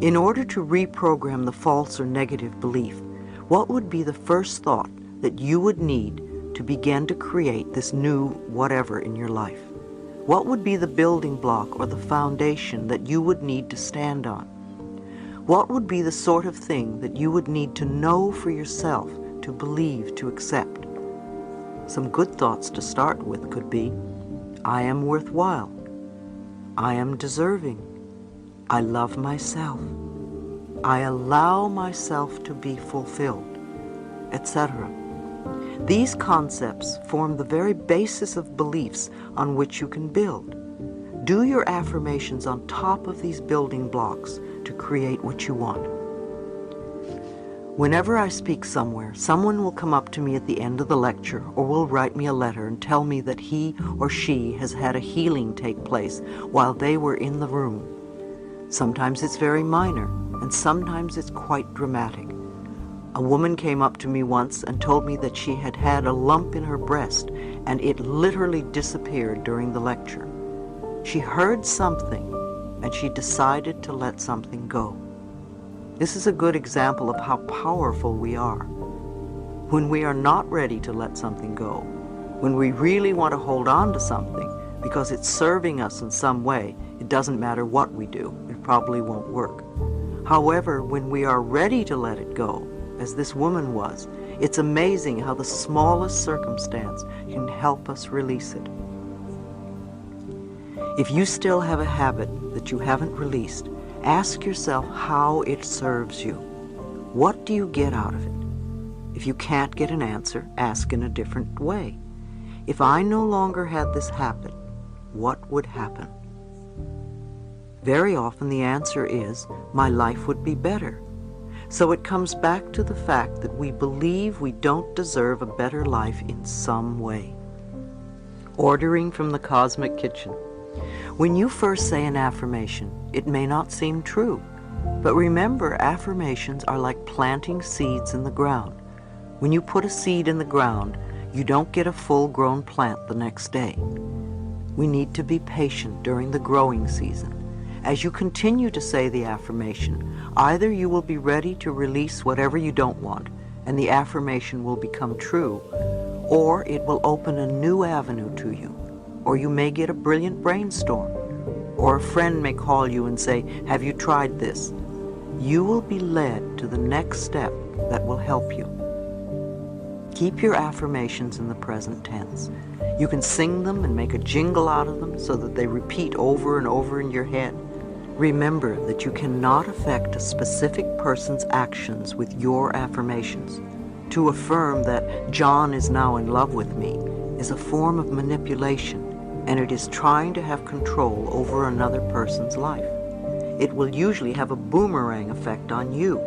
In order to reprogram the false or negative belief, what would be the first thought that you would need to begin to create this new whatever in your life? What would be the building block or the foundation that you would need to stand on? What would be the sort of thing that you would need to know for yourself, to believe, to accept? Some good thoughts to start with could be, I am worthwhile. I am deserving. I love myself. I allow myself to be fulfilled, etc. These concepts form the very basis of beliefs on which you can build. Do your affirmations on top of these building blocks to create what you want. Whenever I speak somewhere, someone will come up to me at the end of the lecture or will write me a letter and tell me that he or she has had a healing take place while they were in the room. Sometimes it's very minor, and sometimes it's quite dramatic. A woman came up to me once and told me that she had had a lump in her breast and it literally disappeared during the lecture. She heard something and she decided to let something go. This is a good example of how powerful we are. When we are not ready to let something go, when we really want to hold on to something because it's serving us in some way, it doesn't matter what we do, it probably won't work. However, when we are ready to let it go, as this woman was, it's amazing how the smallest circumstance can help us release it. If you still have a habit that you haven't released, ask yourself how it serves you. What do you get out of it? If you can't get an answer, ask in a different way. If I no longer had this habit, what would happen? Very often the answer is, my life would be better. So it comes back to the fact that we believe we don't deserve a better life in some way. Ordering from the cosmic kitchen. When you first say an affirmation, it may not seem true. But remember, affirmations are like planting seeds in the ground. When you put a seed in the ground, you don't get a full-grown plant the next day. We need to be patient during the growing season. As you continue to say the affirmation, either you will be ready to release whatever you don't want, and the affirmation will become true, or it will open a new avenue to you, or you may get a brilliant brainstorm, or a friend may call you and say, have you tried this? You will be led to the next step that will help you. Keep your affirmations in the present tense. You can sing them and make a jingle out of them so that they repeat over and over in your head. Remember that you cannot affect a specific person's actions with your affirmations. To affirm that John is now in love with me is a form of manipulation, and it is trying to have control over another person's life. It will usually have a boomerang effect on you.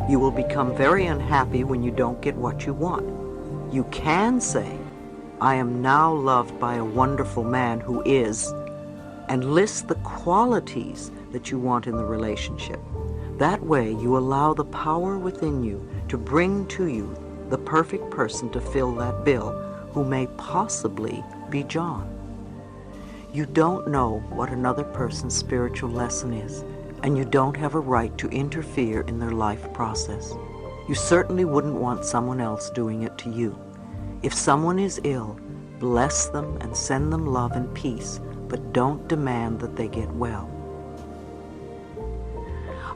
You will become very unhappy when you don't get what you want. You can say, I am now loved by a wonderful man who is, and list the qualities that you want in the relationship. That way you allow the power within you to bring to you the perfect person to fill that bill, who may possibly be John. You don't know what another person's spiritual lesson is, and you don't have a right to interfere in their life process. You certainly wouldn't want someone else doing it to you. If someone is ill, bless them and send them love and peace, but don't demand that they get well.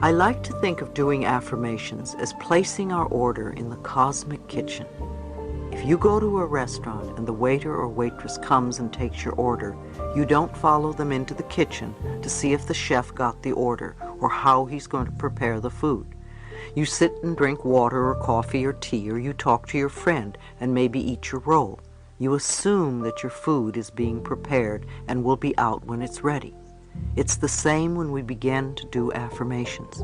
I like to think of doing affirmations as placing our order in the cosmic kitchen. If you go to a restaurant and the waiter or waitress comes and takes your order, you don't follow them into the kitchen to see if the chef got the order or how he's going to prepare the food. You sit and drink water or coffee or tea, or you talk to your friend and maybe eat your roll. You assume that your food is being prepared and will be out when it's ready. It's the same when we begin to do affirmations.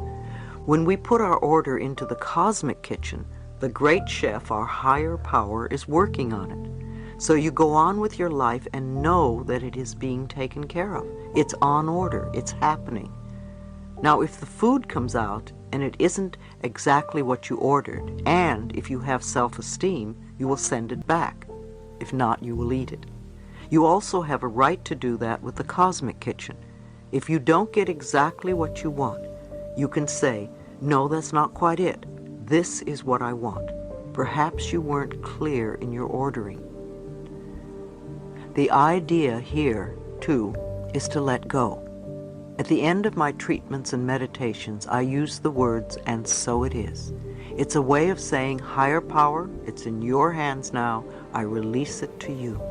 When we put our order into the cosmic kitchen, the great chef, our higher power, is working on it. So you go on with your life and know that it is being taken care of. It's on order. It's happening. Now, if the food comes out and it isn't exactly what you ordered, and if you have self-esteem, you will send it back. If not, you will eat it. You also have a right to do that with the cosmic kitchen. If you don't get exactly what you want, You can say, no, that's not quite it. This is what I want. Perhaps you weren't clear in your ordering. The idea here, too, is to let go. At the end of my treatments and meditations, I use the words, and so it is. It's a way of saying, higher power, it's in your hands now. I release it to you.